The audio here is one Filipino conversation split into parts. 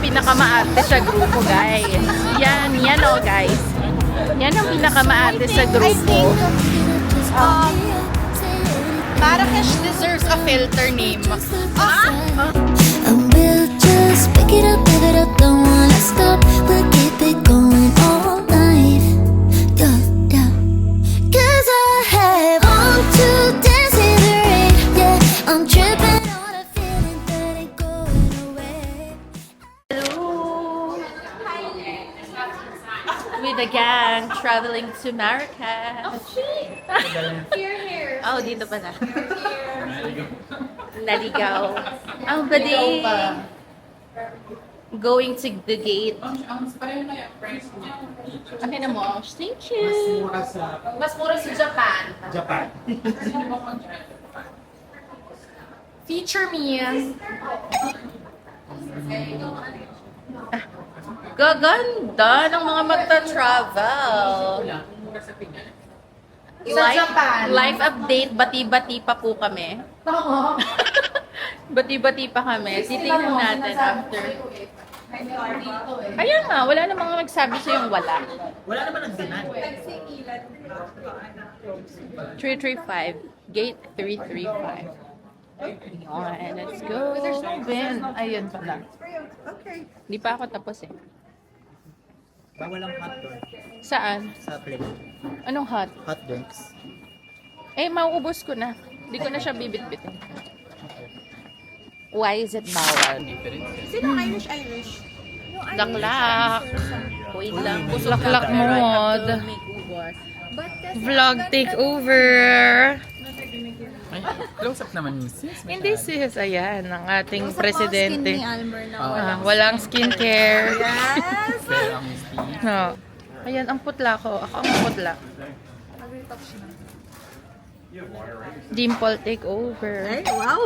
pinakamaarte sa grupo, guys. Yan oh, guys. Yan ang pinakamaarte sa grupo. Marrakesh deserves a filter name. And we'll just pick it up, don't wanna stop. We'll keep it going all night. Yeah, yeah. 'Cause I have on to dance in the rain. Yeah, I'm tripping on a feeling that ain't going away. Hello! With the gang traveling to Marrakesh. Oh, dito pala. Naligaw. Ang badi. Going to the gate. Akin na mo. Thank you. Mas mura sa Japan. Feature me. Gaganda ng mga magta-travel. Life update, bati-bati pa po kami. Bati-bati pa kami. Titingnan natin after. Ayan nga, wala namang nagsabi sa yung wala. Wala naman nag-deny. 335. Gate 335. Ayan, let's go. There's no bin. Ayun pala. Hindi pa ako tapos eh. Bawal ang hot doon Saan? sa plate. Anong hot? Hot drinks. Eh, mauubos ko na. Hindi ko na siya bibit-bitin. Why is it bawal? Sino Irish? Laklak. Wait lang. Laklak mod. Vlog takeover. Ay, close up naman ni sis. Hindi sis, ayan, ang ating presidente. Ni Almer na Walang skincare. Yes! Pero ang misty. No. Ayan, ang putla ko. Ako ang putla. Dimple takeover. Ay, wow!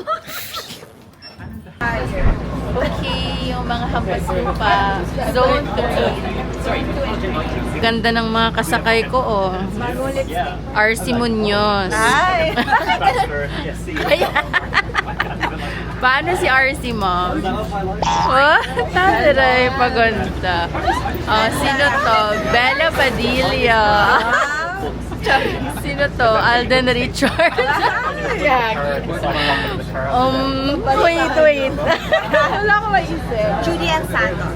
Okay, yung mga hampas pa. Zone 3. Ganda ng mga kasakay ko, oh. RC Munoz. Ay! Paano si RC mo? Oh, tataray, paganda. Oh, sino to? Bella Padilla. Sino to? Alden Richards. Wait. Wala ko maisip. Julian Santos.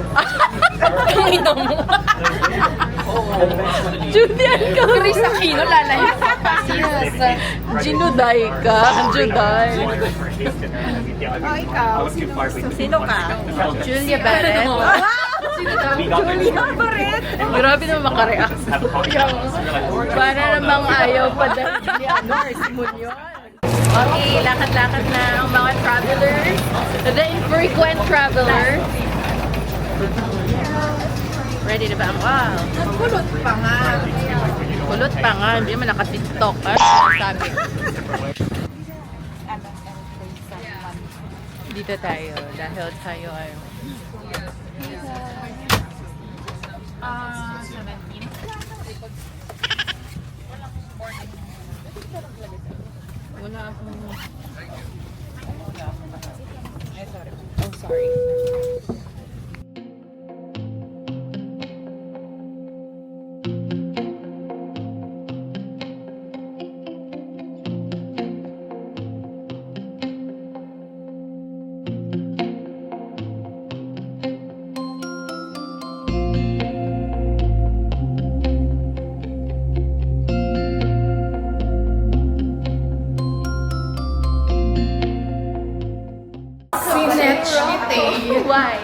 Kamino mo. Julian ka. Chris Aquino, lalayo. Ginuday ka. Juday. Oh, ikaw. Sino ka? Julia Barrett. Julia Barret. Grabe naman makareact. Para namang ayaw pa dahil si Munyon. Okay, lakad-lakad na ang mga travelers. The infrequent travelers. Ready na ba ang wow? Nagkulot pa nga. Kulot pa nga, hindi naman naka-tiktok. Sabi. Dito tayo, dahil tayo ay... 17. Wala akong... Oh, sorry. Why?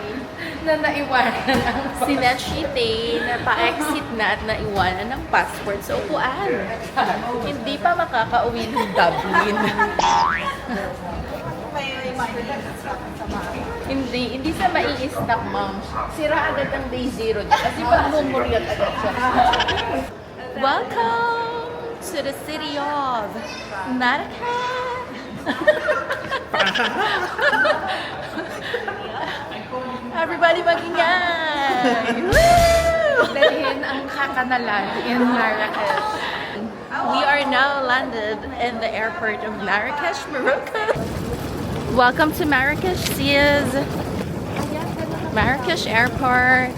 Na naiwanan ang sinachite na pa-exit na at naiwanan ng passport sa upuan. Hindi pa makakauwi ng Dublin. Hindi sa mai-stock, ma'am. Sira agad ang day zero niya kasi pag-mumuryat agad siya. Welcome to the city of Marrakesh. Everybody magingay! Woo! Dalhin ang kakanalan in Marrakesh. We are now landed in the airport of Marrakesh, Morocco. Welcome to Marrakesh, sis. Marrakesh Airport.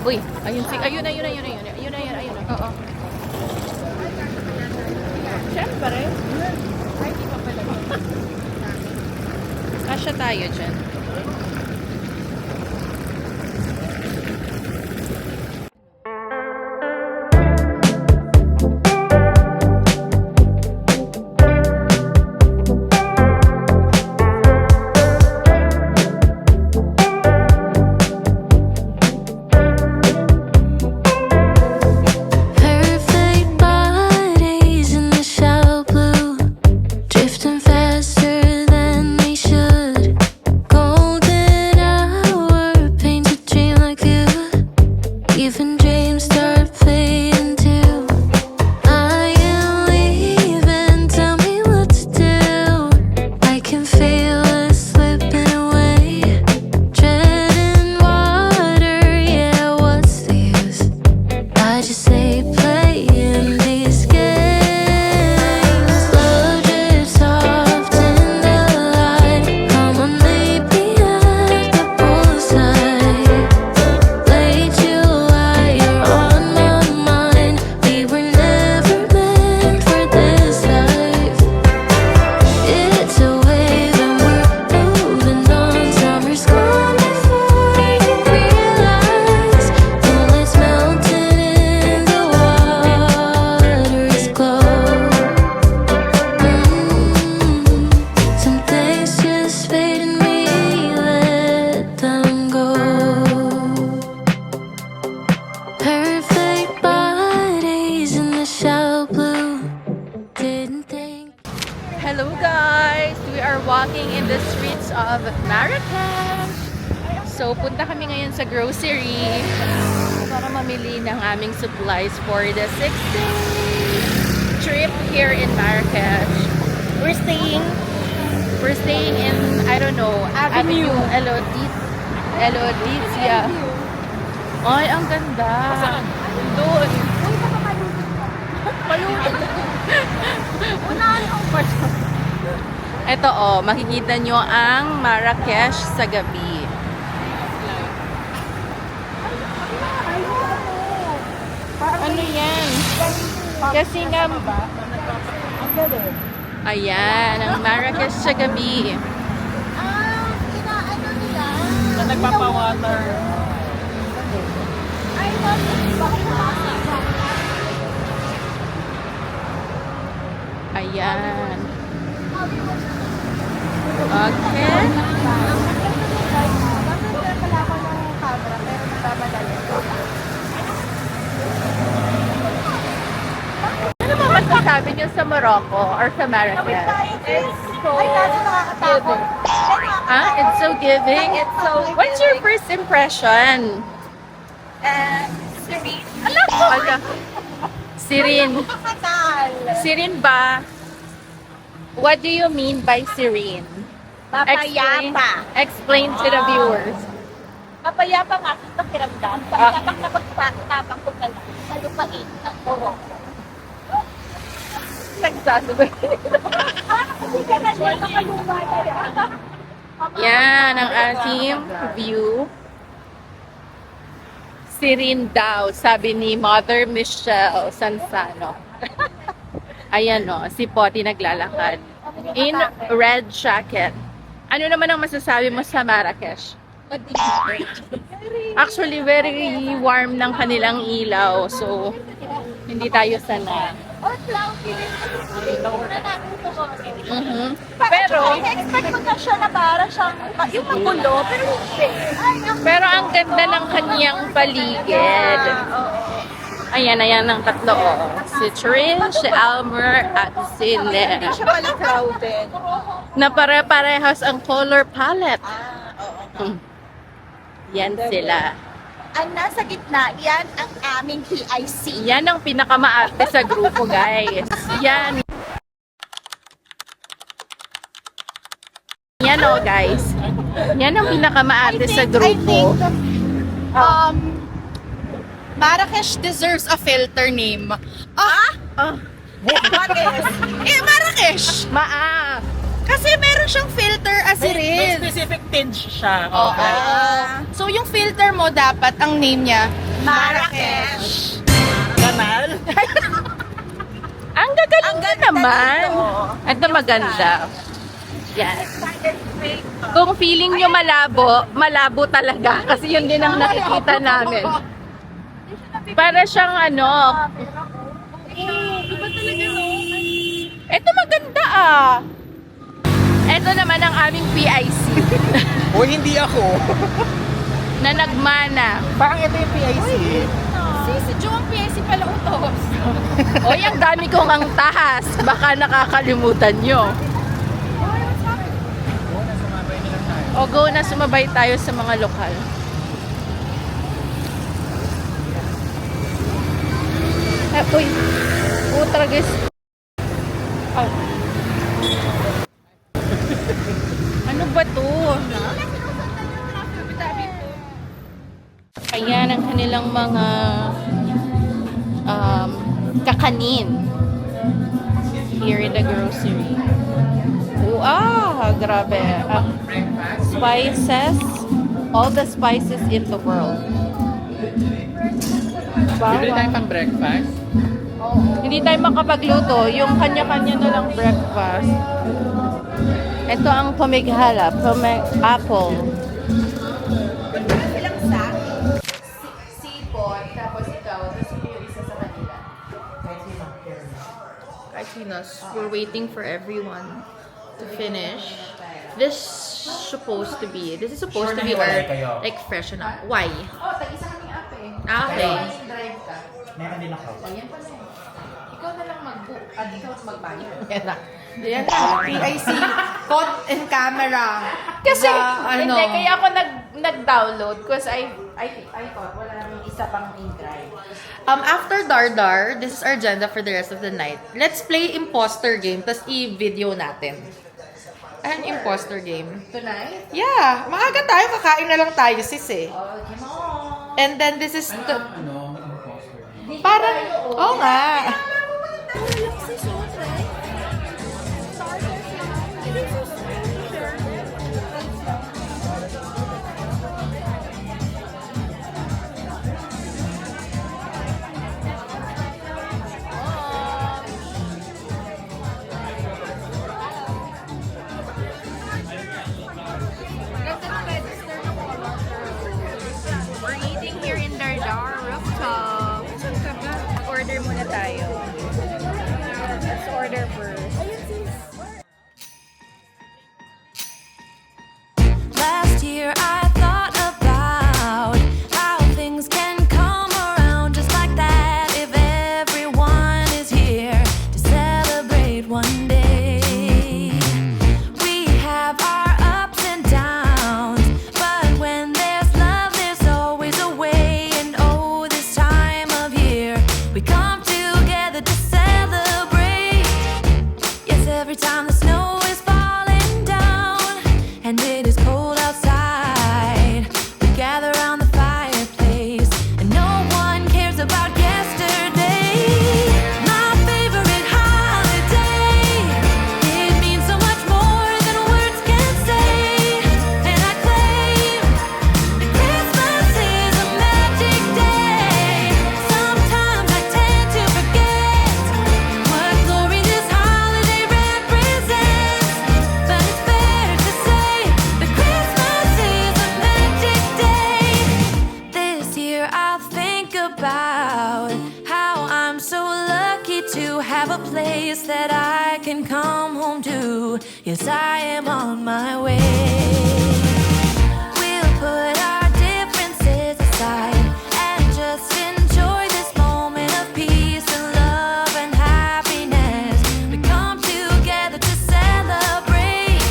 Uy, ayun si ayun. Oo. Siyempre. Kasya tayo dyan. Perfect bodies in the shallow blue, drifting faster than we should. Golden hour paints a dreamlike view. Even dreams start fading too. I am leaving, tell me what to do. I can feel us slipping away. Treading water, yeah, what's the use? I just say playing these games. Love drifts soft in the light. Come on, meet me at the poolside. Late July, you're on my mind. We were never meant for this life. It's a wave and we're moving on. Summer's gone before you realize. Moonlight's melting in the water's glow. Some things just fade and we let them go. Perfect bodies in the shallow blue. Didn't think. Hello guys! We are walking in the streets of Marrakesh. So, punta kami ngayon sa grocery para mamili ng aming supplies for the 6-day trip here in Marrakesh. We're staying in, I don't know, Avenue Elodizia. Ay, ang ganda. Doon. Ito makikita nyo ang Marrakesh sa gabi. Ano yan? Kasi nga, ayan, ang Marrakesh sa gabi. Inaano nila? Na nagpapawater. Ay, Ayan. Okay. Ano ba masasabi niyo sa Morocco or sa Marrakesh? Ay, kaso nakakatakot. It's so giving. What's your first impression? Serene. Ala. Sirin. Kapakasal. Sirin ba? What do you mean by serene? Mapayapa. Explain to the viewers. Mapayapa nga aking pakiramdam. Pagkabang napagpapang ko na lang sa lupain ng Morocco. Nagsasabi. Hindi ka na siya nakaluma na yan. Yan ang ating view. Serene daw, sabi ni Mother Michelle Sansano. Ayan si Poti naglalakad. In red jacket. Ano naman ang masasabi mo sa Marrakesh? Actually, very warm ng kanilang ilaw. So, hindi tayo sanay. Or cloudy rin. Na natin ito ko. Pero, expect ko na siya na para siyang yung magulo, pero hindi. Ay, pero ang ganda ng kanyang paligid. Ayan ang tatlo. Si Trin, si Almer, at si Nen. siya pala crowded. Na pare-parehas ang color palette. Yan sila. Ang nasa gitna, yan ang aming PIC. Yan ang pinakamaarte sa grupo, guys. Yan. Yan guys. Yan ang pinakamaarte sa grupo. Marrakesh deserves a filter name. What is? Marrakesh! Kasi meron siyang filter May acirin. specific tinge siya. Oo. So yung filter mo dapat, ang name niya, Marrakesh. Kanal. Ang gaganda naman. Ito maganda. Yan. Kung feeling nyo malabo, malabo talaga. Kasi yun din ang nakikita namin. Para siyang ano. Iba talaga no? Ito maganda ah. Ito naman ang aming PIC. O hindi ako. Na nagmana. Parang ito yung PIC. Si Joe ang PIC pala utos. Oy, ang dami kong ang tahas. Baka nakakalimutan nyo. O go na sumabay tayo sa mga lokal. Uy, utragis. Oh. Ano ba to? Ayan ang kanilang mga kakanin here in the grocery. Grabe. Spices. All the spices in the world. Bibili tayo pang breakfast. Hindi tayo makapagluto. Yung kanya-kanya na lang breakfast. Ito ang pamighala. Apple. Ilang sack? Sipon. Tapos ikaw. Tapos yung isa sa kanila. Kahit sinos. We're waiting for everyone to finish. This is supposed to be our like freshen up. Why? Oh, tag-isa kaming ape. Okay. Drive ka. Meron din ako. Ayan pala eh. Ikaw na lang mag-book at ikaw magbayad. Yan na, PIC, caught in camera. Kasi, ano, hindi, kaya ako nag-download because I thought wala nang isa pang in-drive. after Dardar, this is our agenda for the rest of the night. Let's play imposter game, tas i-video natin. Ano imposter game? Tonight? Yeah, maaga tayo, kakain na lang tayo, sis eh. Oh, come on. And then this is, Ano, imposter. parang, oo nga. We're eating here in Dardar Rooftop. Mag-order muna tayo. Let's order first. Last year I thought about how things can come around just like that if everyone is here to celebrate one day. We have our ups and downs, but when there's love there's always a way. And oh, this time of year we come together to celebrate. Yes, every time the snow is falling down and it is cold outside, we gather around the fireplace and no one cares about yesterday. My favorite holiday, it means so much more than words can say. And I claim that Christmas is a magic day. Sometimes I tend to forget what glory this holiday represents, but it's fair to say that Christmas is a magic day. This year I'll think about how I'm so lucky to have a place that I can come home to. Yes, I am on my way. We'll put our differences aside and just enjoy this moment of peace and love and happiness. We come together to celebrate.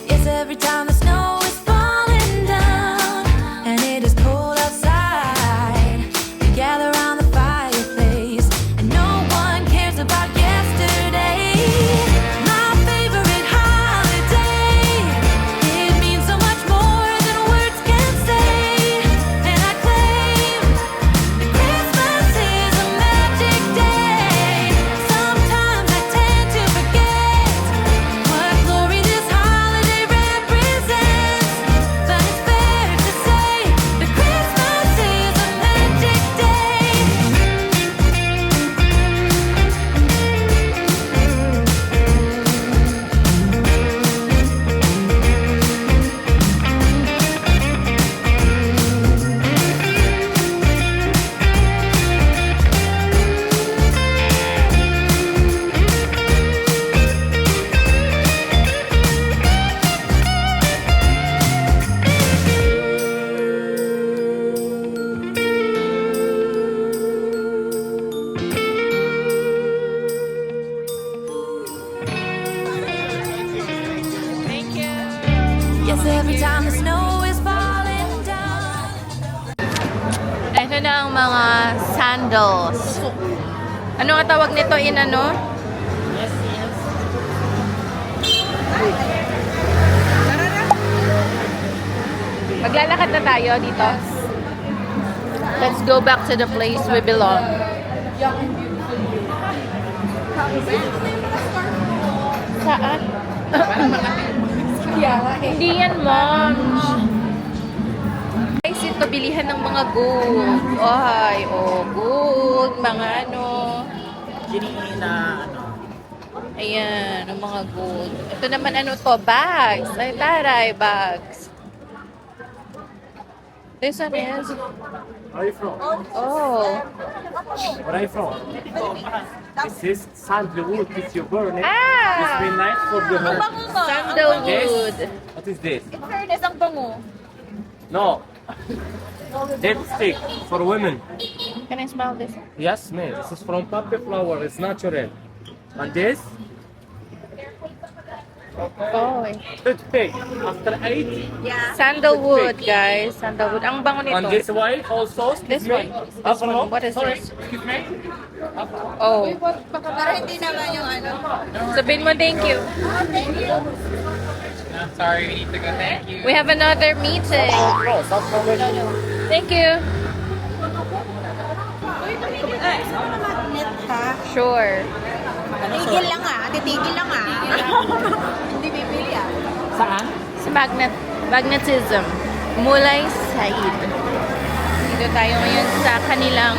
Yes, every time the snow is falling down and it is cold outside, we gather around the fireplace and no one cares about yesterday. My favorite holiday, it means every time the snow is falling down. Ito na ang mga sandals. Ano nga tawag nito in ano? Maglalakad na tayo dito. Let's go back to the place we belong. Saan? Hindi yan, Mom. Guys, ito bilihan ng mga gold. Ay, gold, mga ano. Ayan, ang mga gold. Ito naman ano to, bags. Ay, taray, bags. This one is, Where are you from? oh. Where are you from? This is sandalwood. It's your burn. It's Ah! been nice for the hair. Sandalwood. What is this? In fairness, ang bango. No. Lipstick for women. Can I smell this? Yes, man. This is from poppy flower. It's natural. And this? Oh, Toothpick. After 8. sandalwood, guys. Sandalwood. Ang bango And nito. this one also. This one. This one. What is Sorry. this? Excuse me. Oh. Pero hindi naman yung ano. Sabihin mo thank you. Sorry, we need to go. Thank you. We have another meeting. Thank you. Magnet ha? Sure. Titigil lang ah. Titigil lang ah. Hindi bibili ah. Saan? Sa magnetism. Mulay Said. Dito tayo ngayon sa kanilang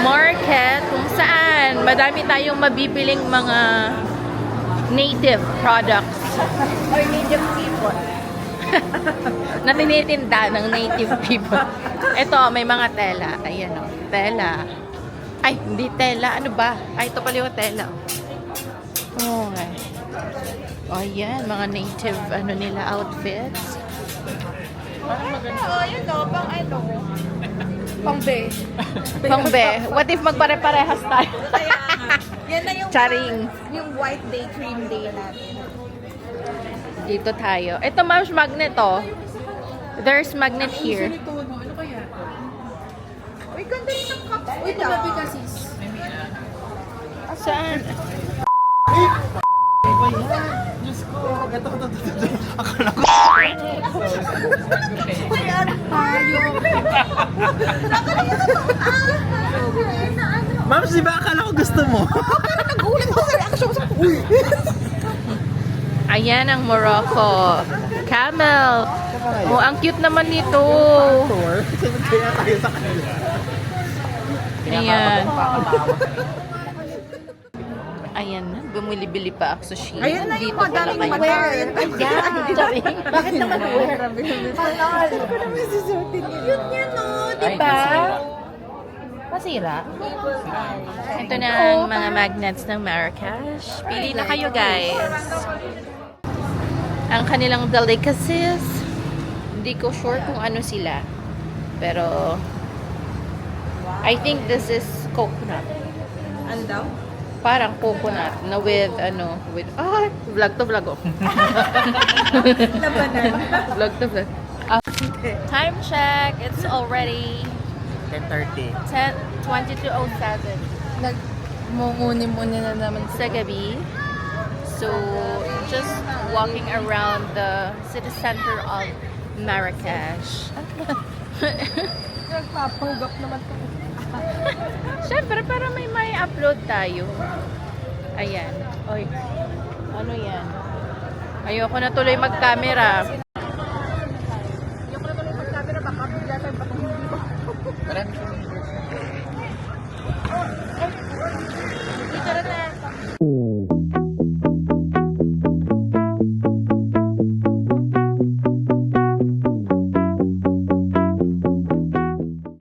market kung saan madami tayong mabibiling mga native products Or native people. na tinitinda ng native people. Ito, may mga tela. Ayan o, tela. Ay, hindi tela. Ano ba? Ay, ito pala yung tela. Okay. O, ayan, mga native ano nila outfits. Oo, yun o. Pang ano. Pangbe. What if magpare-parehas tayo? Kaya nga. Yan na yung Charing. yung white day, cream day natin. Dito tayo. Ito, ma'am, magnet oh. There's magnet here. Uy, ganda rin ng cups. Uy, tumabi kasi. Saan? Uy, ano tayo? Ma'am, di ba akala ko gusto mo? Nagulat ko sa reaction sa uy. Ayan ang Morocco. Camel. Oh, ang cute naman nito. Tour? Kaya tayo sa kanila. Ayan. Ayan na. Bumili-bili pa ako sa Shein. Ayun na yung Dito pala madaling kayo. wear. Yeah. Bakit naman wear? Pangal. Ano ko naman susutin yun? Yun yan o, diba? Pasira? Ito na ang mga magnets ng Marrakesh. Pili na kayo, guys. Ang kanilang delicacies, hindi ko sure kung ano sila. Pero, I think this is coconut. Ano daw? Parang coconut na with, vlog to vlog oh. Labanan. Vlog to vlog. Time check. It's already 10:30. 22:07. Nagmumuni-muni na naman Sa gabi. So, just walking around the city center of Marrakesh. Nagpapahugap naman ito. Siyempre, para may upload tayo. Ayan. Oy. Ano yan? Ayoko na tuloy mag-camera.